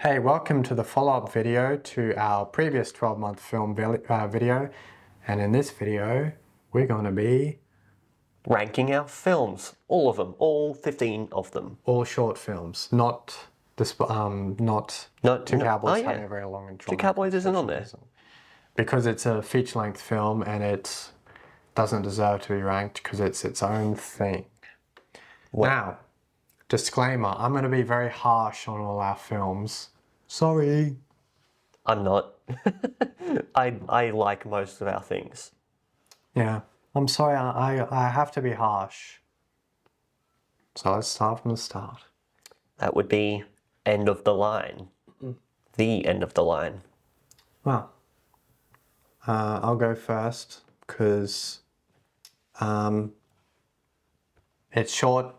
Hey, welcome to the follow-up video to our previous 12-month film video. And in this video, we're going to be ranking our films, all of them, all 15 of them. all short films, not Two Cowboys having a very long and drawn. Two Cowboys isn't on there. Because it's a feature-length film and it doesn't deserve to be ranked because it's its own thing. Now, disclaimer, I'm going to be very harsh on all our films. Sorry. I'm not. I like most of our things. Yeah, I'm sorry, I have to be harsh. So let's start from the start. That would be end of the line. The end of the line. Well, I'll go first because it's short,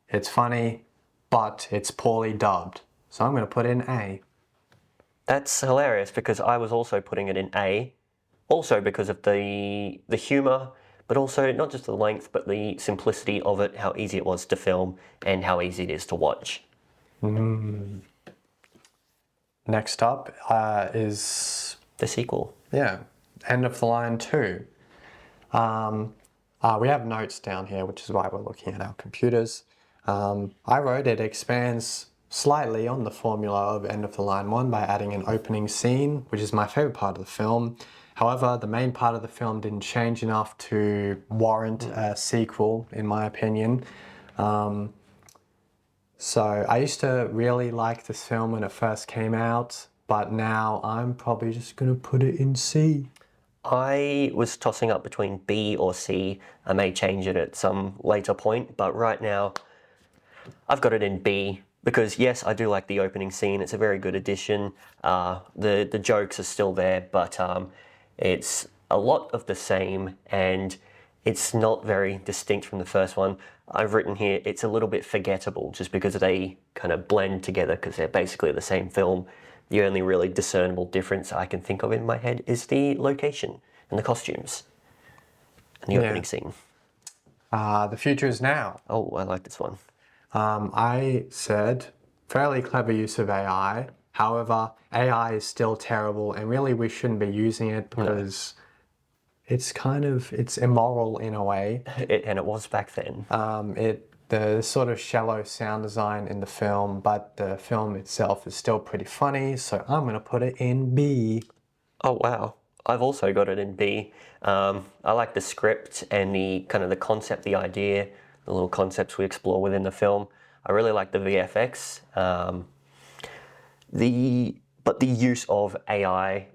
it's funny, but it's poorly dubbed. So I'm going to put in A. That's hilarious because I was also putting it in A, also because of the humour, but also not just the length, but the simplicity of it, how easy it was to film, and how easy it is to watch. Next up is the sequel. Yeah, End of the Line 2. We have notes down here, which is why we're looking at our computers. I wrote it expands slightly on the formula of End of the Line 1 by adding an opening scene, which is my favourite part of the film. However, the main part of the film didn't change enough to warrant a sequel, in my opinion. So I used to really like this film when it first came out, but now I'm probably just going to put it in C. I was tossing up between B or C. I may change it at some later point, but right now I've got it in B because, yes, I do like the opening scene. It's a very good addition. The jokes are still there, but it's a lot of the same and it's not very distinct from the first one. I've written here it's a little bit forgettable just because they kind of blend together because they're basically the same film. The only really discernible difference I can think of in my head is the location and the costumes and the opening scene. The Future Is Now. Oh, I like this one. I said fairly clever use of AI. However, AI is still terrible and really we shouldn't be using it because it's immoral in a way. And it was back then. The sort of shallow sound design in the film, but the film itself is still pretty funny, so I'm going to put it in B. Oh, wow. I've also got it in B. I like the script and the kind of the concept, the idea, the little concepts we explore within the film. I really like the VFX. But the use of AI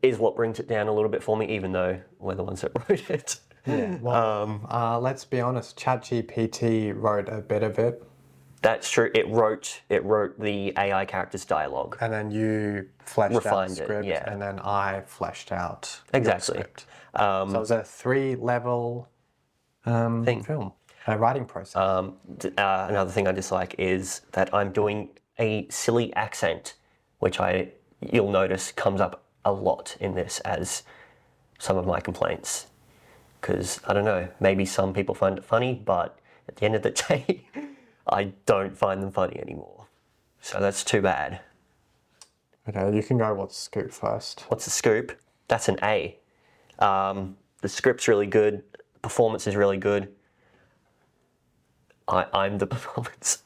is what brings it down a little bit for me, even though we're the ones that wrote it. Yeah, well, let's be honest, ChatGPT wrote a bit of it. That's true. It wrote the AI character's dialogue. And then you fleshed out the script, and then I fleshed out the script. So it was a 3-level film, writing process. Another thing I dislike is that I'm doing a silly accent, which you'll notice comes up a lot in this as some of my complaints. Because, I don't know, maybe some people find it funny, but at the end of the day, I don't find them funny anymore. So that's too bad. Okay, you can go what's the scoop first. What's the scoop? That's an A. The script's really good, the performance is really good. I'm the performance.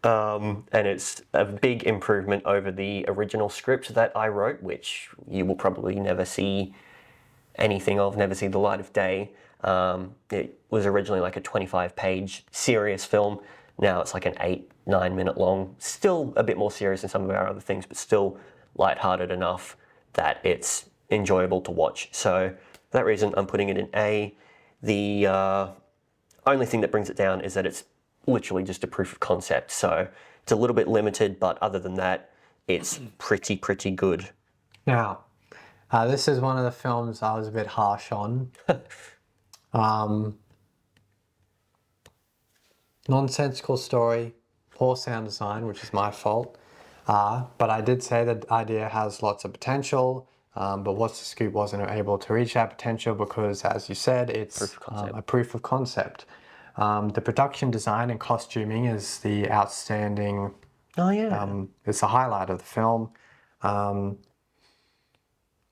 And it's a big improvement over the original script that I wrote, which you will probably never see anything of, never see the light of day. It was originally like a 25-page serious film. Now it's like an 8-9 minute long. Still a bit more serious than some of our other things, but still lighthearted enough that it's enjoyable to watch. So for that reason, I'm putting it in A. The only thing that brings it down is that it's literally just a proof of concept. So it's a little bit limited, but other than that, it's pretty good. Now, this is one of the films I was a bit harsh on. Nonsensical story, poor sound design, which is my fault. But I did say that the idea has lots of potential, but What's the Scoop wasn't able to reach that potential because, as you said, it's a proof of concept. The production design and costuming is the outstanding Oh yeah. It's the highlight of the film.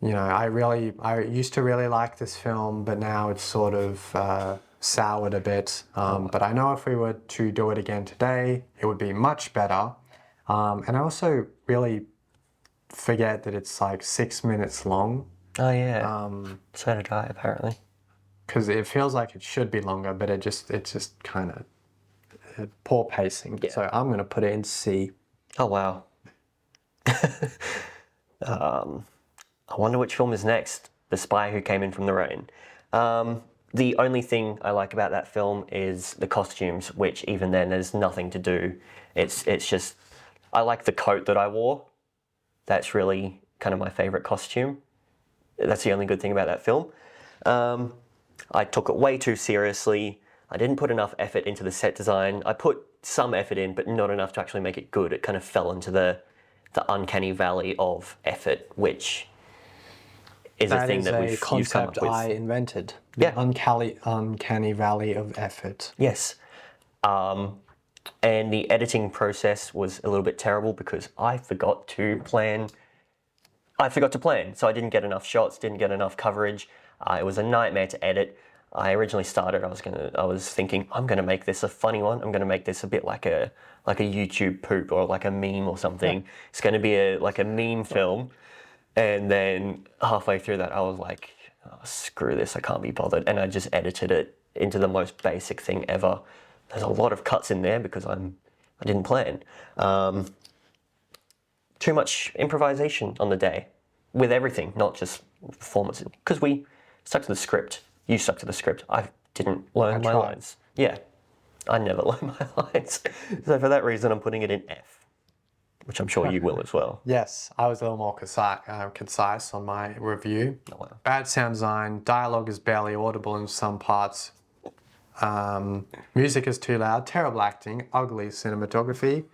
You know, I used to really like this film, but now it's sort of soured a bit. But I know if we were to do it again today, it would be much better. And I also really forget that it's like 6 minutes long, Oh yeah. So did I, apparently. because it feels like it should be longer, but it's just kind of poor pacing. Yeah. So I'm going to put it in C. Oh wow. I wonder which film is next. The Spy Who Came in from the Rain. The only thing I like about that film is the costumes, which even then there's nothing to do. It's just I like the coat that I wore. That's really kind of my favorite costume. That's the only good thing about that film. I took it way too seriously. I didn't put enough effort into the set design. I put some effort in, but not enough to actually make it good. It kind of fell into the uncanny valley of effort, which is a thing that you've come up with. I invented. Yeah. The uncanny valley of effort. Yes. And the editing process was a little bit terrible because I forgot to plan. So I didn't get enough shots, didn't get enough coverage. It was a nightmare to edit. I originally started. I was thinking I'm gonna make this a funny one. I'm gonna make this a bit like a YouTube poop or like a meme or something. Yeah. It's gonna be like a meme film. And then halfway through that, I was like, oh, screw this, I can't be bothered. And I just edited it into the most basic thing ever. There's a lot of cuts in there because I didn't plan. Too much improvisation on the day with everything, not just performances. Because we stuck to the script. You stuck to the script. I didn't learn my lines. Yeah, I never learn my lines. So for that reason, I'm putting it in F, which I'm sure you will as well. Yes, I was a little more concise on my review. Oh, wow. Bad sound design, dialogue is barely audible in some parts. Music is too loud, terrible acting, ugly cinematography,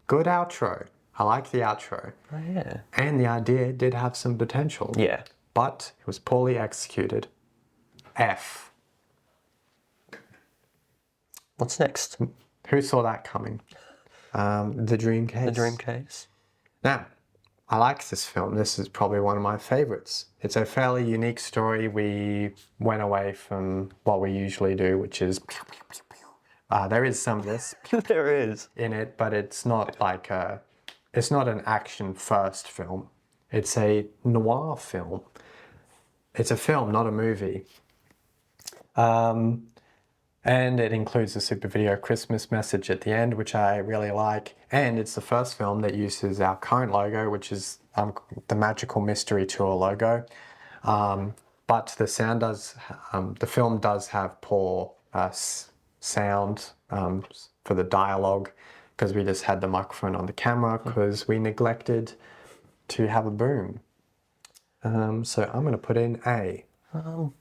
good outro. I like the outro. Oh, yeah. And the idea did have some potential. Yeah. But it was poorly executed. F. What's next? Who saw that coming? The Dream Case. The Dream Case. Now, I like this film. This is probably one of my favorites. It's a fairly unique story. We went away from what we usually do, which is there is some of this There is. in it, but it's not like it's not an action first film. It's a noir film. It's a film, not a movie. And it includes a super video Christmas message at the end, which I really like. And it's the first film that uses our current logo, which is the Magical Mystery Tour logo. But the sound does, the film does have poor sound for the dialogue, because we just had the microphone on the camera because we neglected to have a boom. So I'm going to put in A.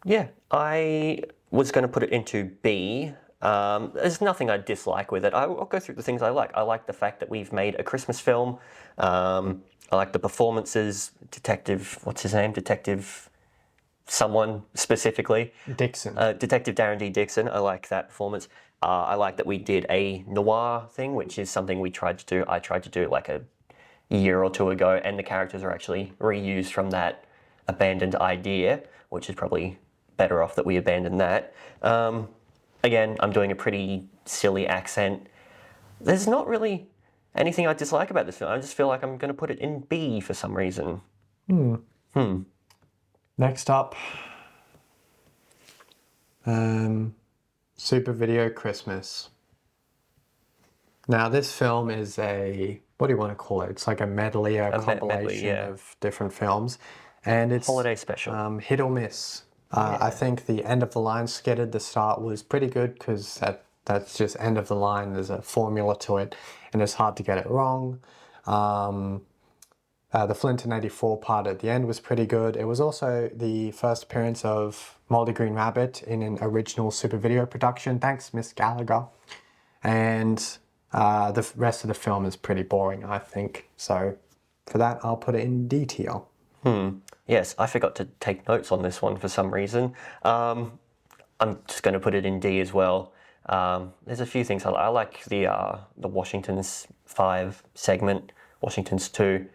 Yeah, I was going to put it into B. There's nothing I dislike with it. I'll go through the things I like. I like the fact that we've made a Christmas film. I like the performances. What's his name? Detective someone specifically. Dixon. Detective Darren D. Dixon. I like that performance. I like that we did a noir thing, which is something we tried to do. I tried to do like a year or two ago, and the characters are actually reused from that abandoned idea, which is probably better off that we abandoned that. Again, I'm doing a pretty silly accent. There's not really anything I dislike about this film. I just feel like I'm going to put it in B for some reason. Next up, Super Video Christmas. Now, this film is what do you want to call it? It's like a medley, a compilation of different films. And it's holiday special. Hit or miss. I think the end of the line skit at the start was pretty good because that's just end of the line. There's a formula to it, and it's hard to get it wrong. The Flint and 84 part at the end was pretty good. It was also the first appearance of Moldy Green Rabbit in an original Super Video production. Thanks, Miss Gallagher. And the rest of the film is pretty boring, I think. So for that, I'll put it in D tier. Yes, I forgot to take notes on this one for some reason. I'm just going to put it in D as well. There's a few things I like. The Washington's 5 segment, Washington's 2.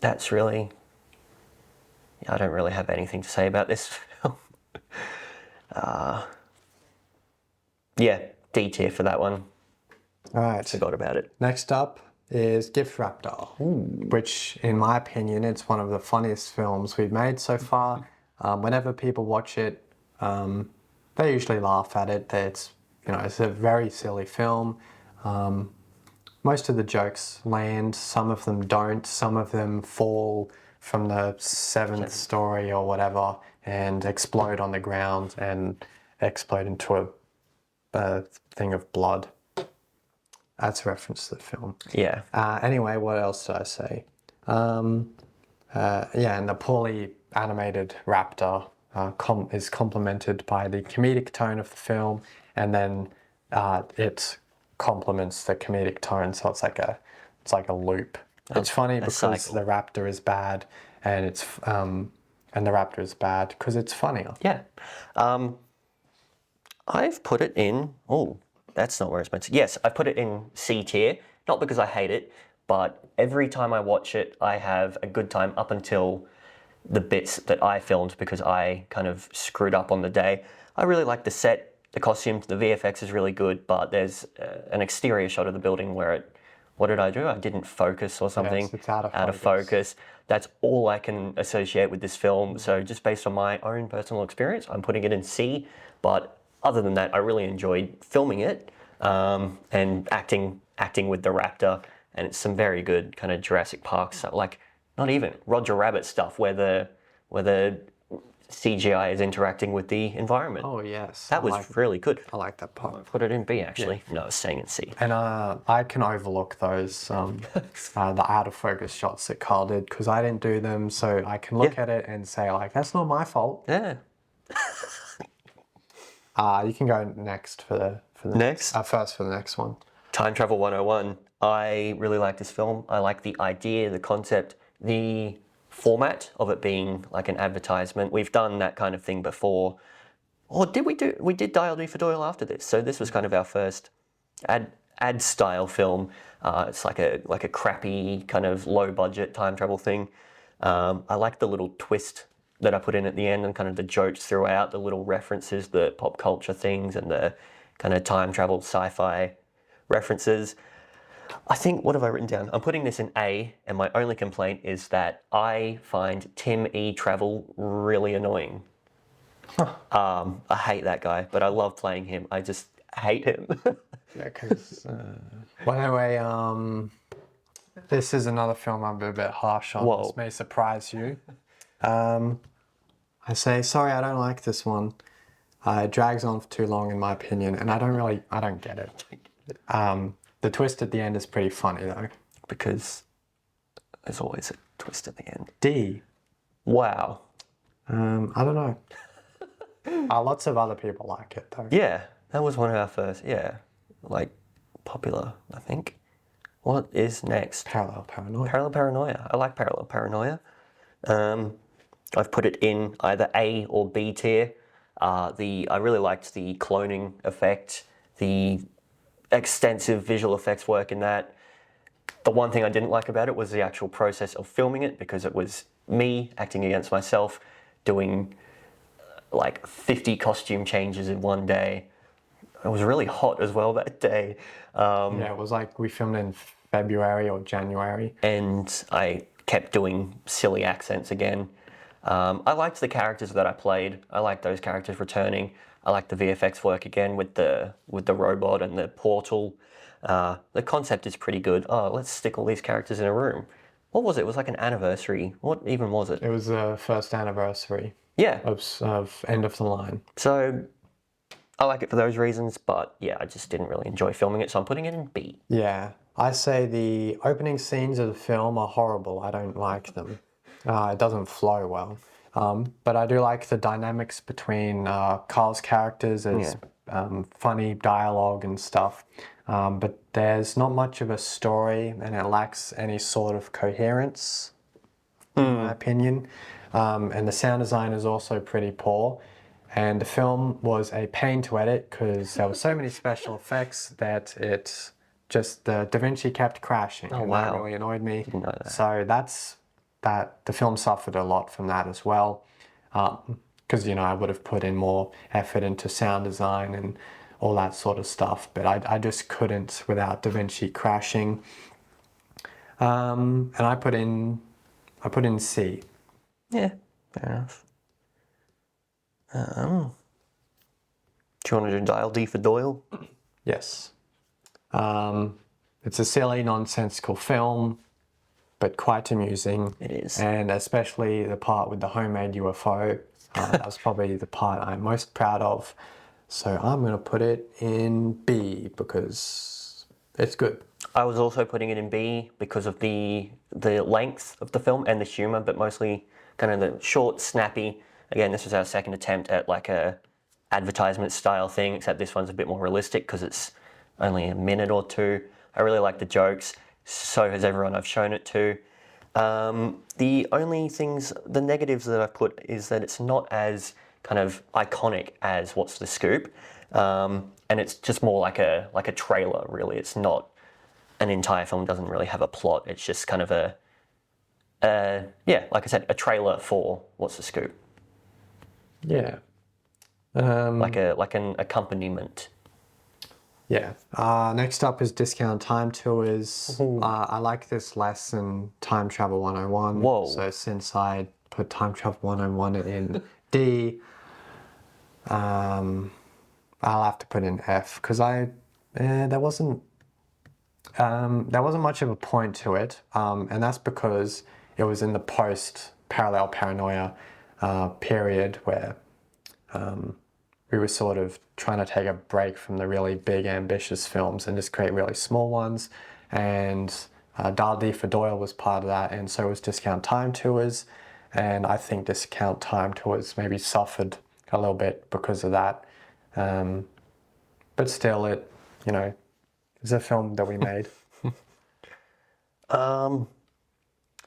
That's really. I don't really have anything to say about this film. Yeah, D tier for that one. All right. Forgot about it. Next up is Gift Raptor, which, in my opinion, it's one of the funniest films we've made so far. Whenever people watch it, they usually laugh at it. It's a very silly film. Most of the jokes land, some of them don't, some of them fall from the 7th story or whatever and explode on the ground and explode into a thing of blood. That's a reference to the film. Yeah. Anyway, what else did I say? And the poorly animated raptor is complemented by the comedic tone of the film, and then it complements the comedic tone, so it's like a loop. It's funny because cycle. the raptor is bad, and the raptor is bad because it's funnier. Yeah. I've put it in. Oh, that's not where it's meant to. Yes, I put it in C tier, not because I hate it, but every time I watch it, I have a good time up until the bits that I filmed because I kind of screwed up on the day. I really like the set, the costumes, the VFX is really good, but there's an exterior shot of the building where what did I do? I didn't focus or something. Yes, it's out of focus. That's all I can associate with this film. So just based on my own personal experience, I'm putting it in C. But other than that, I really enjoyed filming it and acting with the raptor. And it's some very good kind of Jurassic Park stuff, like not even Roger Rabbit stuff, where the CGI is interacting with the environment. Oh yes, That was really good. I like that part. I put it in B actually. Yeah. No, I was staying in C. And I can overlook those the out of focus shots that Carl did because I didn't do them, so I can look at it and say like that's not my fault. Yeah. You can go next for the Next? First for the next one. Time Travel 101. I really like this film. I like the idea, the concept, the format of it being like an advertisement. We've done that kind of thing before. Or did we do? We did Dial D for Doyle after this. So this was kind of our first ad style film. It's like a crappy kind of low budget time travel thing. I like the little twist that I put in at the end and kind of the jokes throughout, the little references, the pop culture things and the kind of time travel sci-fi references. I think, what have I written down? I'm putting this in A, and my only complaint is that I find Tim E. Travel really annoying. I hate that guy, but I love playing him. I just hate him. Yeah, because well, anyway, this is another film I'm a bit harsh on. Whoa. This may surprise you. I say sorry, I don't like this one. It drags on for too long, in my opinion, and I don't get it. The twist at the end is pretty funny though. Because there's always a twist at the end. D. Wow. I don't know. Lots of other people like it though. Yeah, that was one of our first, popular, I think. What is next? Parallel Paranoia. Parallel Paranoia. I like Parallel Paranoia. I've put it in either A or B tier. I really liked the cloning effect, the extensive visual effects work in that. The one thing I didn't like about it was the actual process of filming it because it was me acting against myself, doing 50 costume changes in one day. It was really hot as well that day. Yeah, it was like we filmed in February or January. And I kept doing silly accents again. I liked the characters that I played. I liked those characters returning. I liked the VFX work again with the robot and the portal. The concept is pretty good. Oh, let's stick all these characters in a room. What was it? It was like an anniversary. What even was it? It was the first anniversary Yeah. of End of the Line. So I like it for those reasons, but yeah, I just didn't really enjoy filming it, so I'm putting it in B. Yeah, I say the opening scenes of the film are horrible. I don't like them. It doesn't flow well. But I do like the dynamics between Carl's characters. There's funny dialogue and stuff. But there's not much of a story and it lacks any sort of coherence, in my opinion. And the sound design is also pretty poor. And the film was a pain to edit because there were so many special effects that the DaVinci kept crashing. Oh, and wow. that really annoyed me. Didn't know that. So the film suffered a lot from that as well. Because, I would have put in more effort into sound design and all that sort of stuff. But I just couldn't without DaVinci crashing. And I put in C. Yeah, fair enough. Do you want to do Dial D for Doyle? Yes. It's a silly, nonsensical film, but quite amusing. It is. And especially the part with the homemade UFO. That was probably the part I'm most proud of. So I'm going to put it in B because it's good. I was also putting it in B because of the length of the film and the humour, but mostly kind of the short, snappy. Again, this was our second attempt at like a advertisement style thing, except this one's a bit more realistic because it's only a minute or two. I really like the jokes. So has everyone I've shown it to. The only the negatives that I've put is that it's not as kind of iconic as What's the Scoop, and it's just more like a trailer. Really, it's not an entire film. Doesn't really have a plot. It's just kind of like I said, a trailer for What's the Scoop. Yeah. Like an accompaniment. Yeah. Next up is Discount Time Tours. I like this less than Time Travel 101. Whoa. So since I put Time Travel 101 in D, I'll have to put in F because there wasn't much of a point to it, and that's because it was in the post-parallel paranoia period where we were sort of trying to take a break from the really big, ambitious films and just create really small ones. And Dial D for Doyle was part of that, and so was Discount Time Tours. And I think Discount Time Tours maybe suffered a little bit because of that. But still, it's a film that we made. I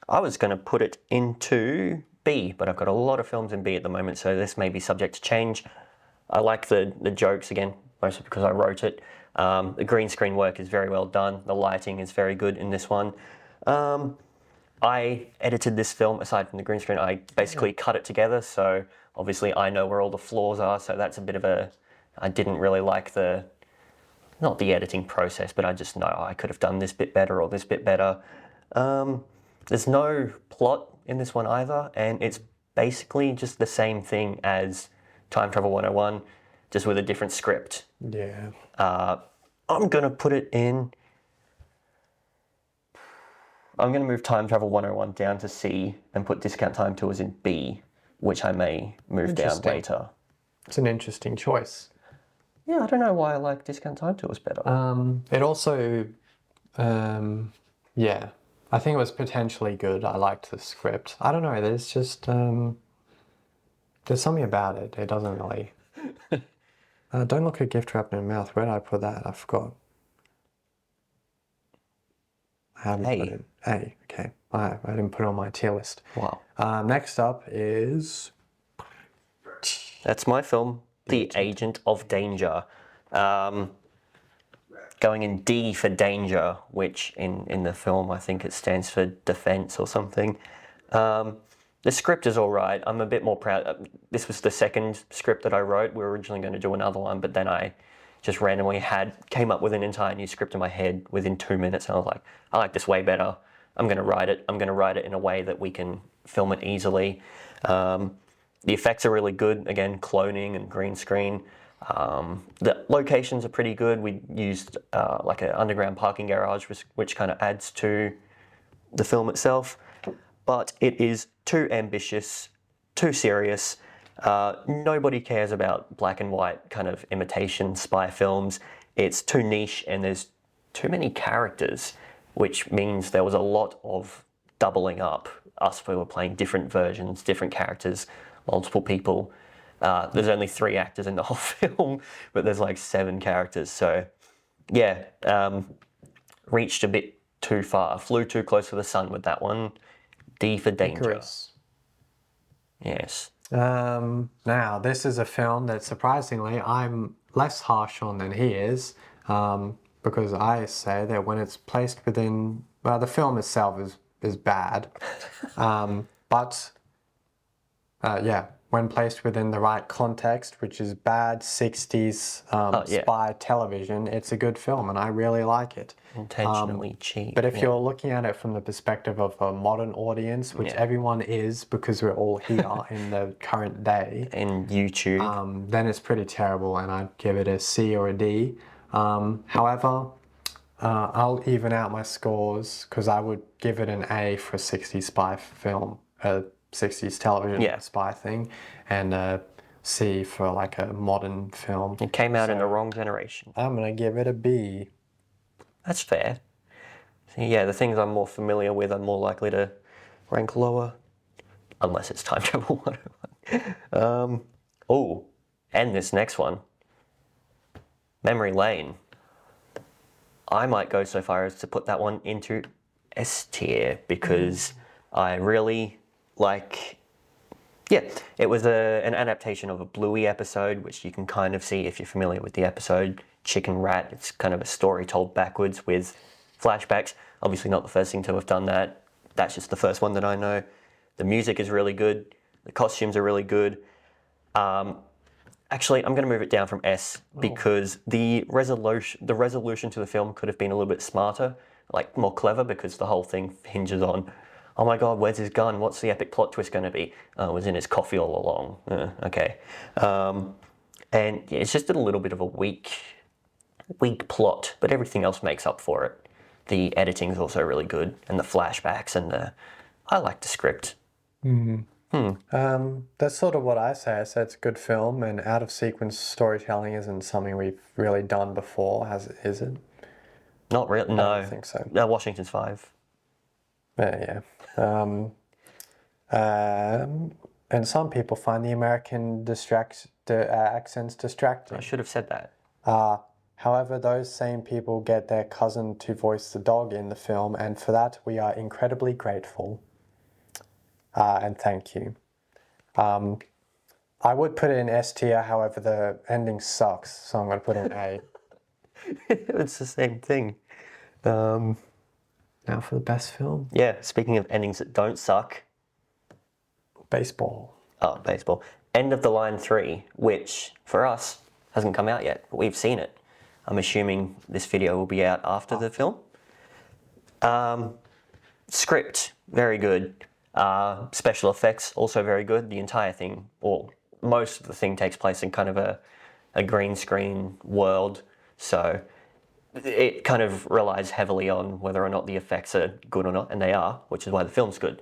was going to put it into B, but I've got a lot of films in B at the moment, so this may be subject to change. I like the jokes, again, mostly because I wrote it. The green screen work is very well done. The lighting is very good in this one. I edited this film, aside from the green screen, I basically cut it together, so obviously I know where all the flaws are, so that's a bit of I didn't really like not the editing process, but I just know I could have done this bit better or this bit better. There's no plot in this one either, and it's basically just the same thing as Time Travel 101, just with a different script. Yeah. I'm going to put it in... I'm going to move Time Travel 101 down to C and put Discount Time Tours in B, which I may move down later. It's an interesting choice. Yeah, I don't know why I like Discount Time Tours better. It also... yeah. I think it was potentially good. I liked the script. I don't know, there's just... there's something about it. It doesn't really... don't look at gift wrapped in a mouth. Where did I put that? I forgot. I haven't put it. A, okay. I didn't put it on my tier list. Wow. Next up is... That's my film, The Agent of Danger. Going in D for danger, which in the film I think it stands for defense or something. The script is all right. I'm a bit more proud. This was the second script that I wrote. We were originally going to do another one, but then I just randomly came up with an entire new script in my head within 2 minutes. And I was like, I like this way better. I'm going to write it. I'm going to write it in a way that we can film it easily. The effects are really good. Again, cloning and green screen. The locations are pretty good. We used like an underground parking garage, which kind of adds to the film itself. But it is too ambitious, too serious. Nobody cares about black and white kind of imitation spy films. It's too niche and there's too many characters, which means there was a lot of doubling up. Us, we were playing different versions, different characters, multiple people. There's only 3 actors in the whole film, but there's like 7 characters. So, yeah, reached a bit too far. Flew too close to the sun with that one. D for danger. Icarus. Yes. Now, this is a film that surprisingly I'm less harsh on than he is, because I say that when it's placed within, well, the film itself is bad, but yeah, when placed within the right context, which is bad 60s Yeah. spy television, it's a good film, and I really like it. Intentionally cheap. But if yeah. you're looking at it from the perspective of a modern audience, which Yeah. everyone is because we're all here in the current day, And YouTube. then it's pretty terrible, and I'd give it a C or a D. However, I'll even out my scores because I would give it an A for a 60s spy film, a 60s television Yeah. spy thing, and a C for like a modern film. It came out in the wrong generation. I'm gonna give it a B. That's fair. So, yeah, the things I'm more familiar with, I'm more likely to rank lower, unless it's Time Travel 101. Oh, and this next one, Memory Lane. I might go so far as to put that one into S tier because I really like. Yeah, it was an adaptation of a Bluey episode, which you can kind of see if you're familiar with the episode Chicken Rat. It's kind of a story told backwards with flashbacks. Obviously, not the first thing to have done that. That's just the first one that I know. The music is really good. The costumes are really good. Actually, I'm going to move it down from S because the resolution to the film could have been a little bit smarter, like more clever, because the whole thing hinges on, oh my God, where's his gun? What's the epic plot twist going to be? Oh, it was in his coffee all along. Okay. And yeah, it's just a little bit of a weak plot, but everything else makes up for it. The editing's also really good, and the flashbacks, and I like the script. That's sort of what I say. I say it's a good film, and out of sequence storytelling isn't something we've really done before, is it? Not really, no. I don't think so. No, Washington's 5. Yeah. And some people find the American accents distracting. I should have said that. However, those same people get their cousin to voice the dog in the film, and for that we are incredibly grateful. And thank you. I would put it in S tier, however, the ending sucks, so I'm going to put it in A. It's the same thing. Now for the best film. Yeah, speaking of endings that don't suck. Baseball. Oh, baseball. End of the Line 3, which, for us, hasn't come out yet, but we've seen it. I'm assuming this video will be out after the film. Script, very good. Special effects, also very good. The entire thing, or most of the thing, takes place in kind of a green screen world, so it kind of relies heavily on whether or not the effects are good or not, and they are, which is why the film's good.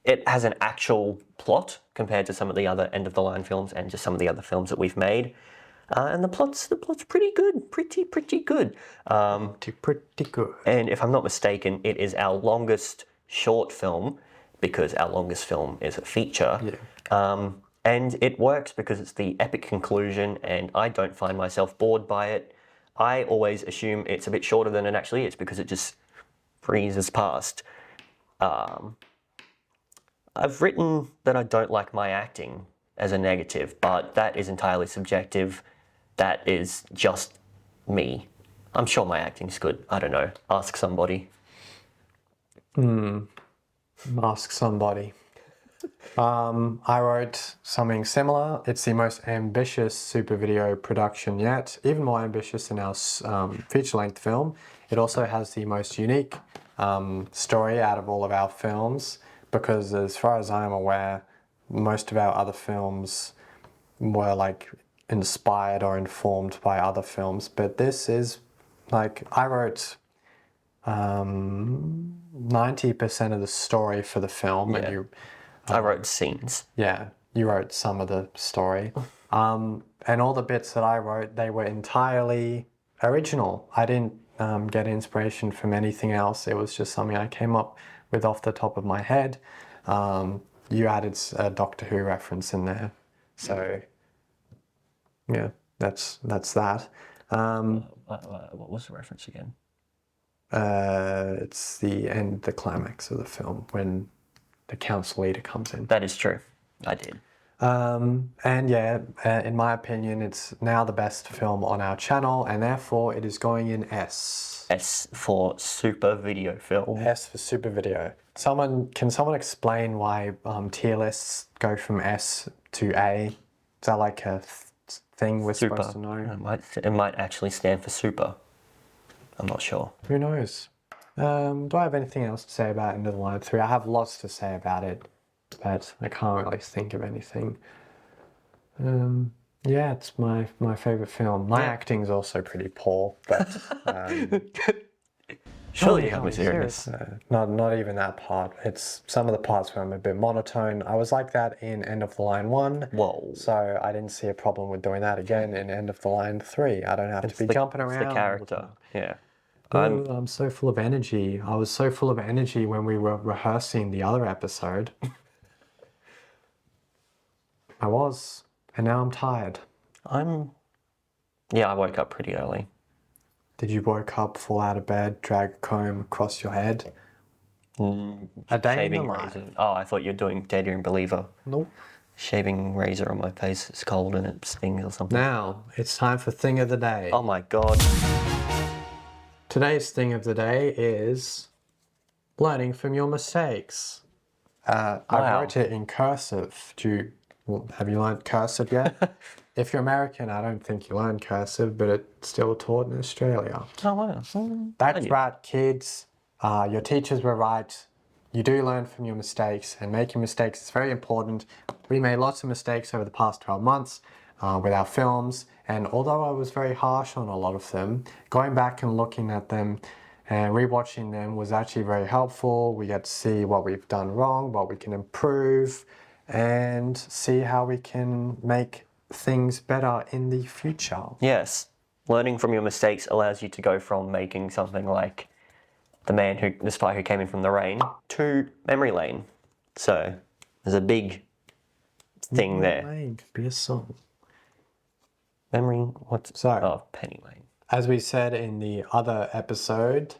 It has an actual plot compared to some of the other End of the Line films and just some of the other films that we've made. And the plot's pretty good, pretty good. Pretty good. And if I'm not mistaken, it is our longest short film because our longest film is a feature. Yeah. And it works because it's the epic conclusion, and I don't find myself bored by it. I always assume it's a bit shorter than it actually is because it just breezes past. I've written that I don't like my acting as a negative, but that is entirely subjective. That is just me. I'm sure my acting's good. I don't know. Ask somebody. Ask somebody. I wrote something similar. It's the most ambitious super video production yet, even more ambitious than our feature-length film. It also has the most unique story out of all of our films because, as far as I'm aware, most of our other films were like inspired or informed by other films, but this is like, I wrote 90% of the story for the film, and you I wrote scenes. you wrote some of the story. And all the bits that I wrote, they were entirely original. I didn't get inspiration from anything else. It was just something I came up with off the top of my head. You added a Doctor Who reference in there. So, yeah, that's that. What was the reference again? It's the climax of the film when the council leader comes in. That is true. I did. And yeah, in my opinion, it's now the best film on our channel, and therefore it is going in S. S for super video film. S for super video. Can someone explain why tier lists go from S to A? Is that like a thing we're Super. supposed to know? It might actually stand for super. I'm not sure. Who knows? Do I have anything else to say about End of the Line 3? I have lots to say about it, but I can't really think of anything. Yeah, it's my favourite film. My acting's also pretty poor, but Surely you have me serious. not even that part. It's some of the parts where I'm a bit monotone. I was like that in End of the Line 1. Whoa. So I didn't see a problem with doing that again in End of the Line 3. I don't have to be jumping around. It's the character. Yeah. I'm so full of energy. I was so full of energy when we were rehearsing the other episode. I was, and now I'm tired. Yeah, I woke up pretty early. Did you woke up, fall out of bed, drag a comb across your head? A day in the Shaving life. razor. Oh, I thought you were doing Data and Believer. Nope. Shaving razor on my face. It's cold and it stings or something. Now, it's time for Thing of the Day. Oh my god. Today's Thing of the Day is learning from your mistakes. I Wow. wrote it in cursive. Have you learned cursive yet? If you're American, I don't think you learn cursive, but it's still taught in Australia. Oh wow. That's right, kids. Your teachers were right. You do learn from your mistakes, and making mistakes is very important. We made lots of mistakes over the past 12 months with our films, and although I was very harsh on a lot of them, going back and looking at them and rewatching them was actually very helpful. We get to see what we've done wrong, what we can improve, and see how we can make things better in the future. Yes. Learning from your mistakes allows you to go from making something like the spy who came in from the rain to memory lane. So there's a big thing there. Lane could be a song. What's So- oh, Penny Lane. As we said in the other episode,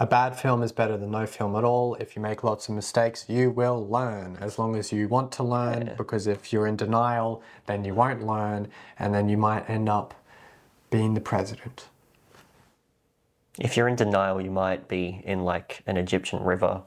a bad film is better than no film at all. If you make lots of mistakes, you will learn, as long as you want to learn, because if you're in denial, then you won't learn, and then you might end up being the president. If you're in denial, you might be in like an Egyptian river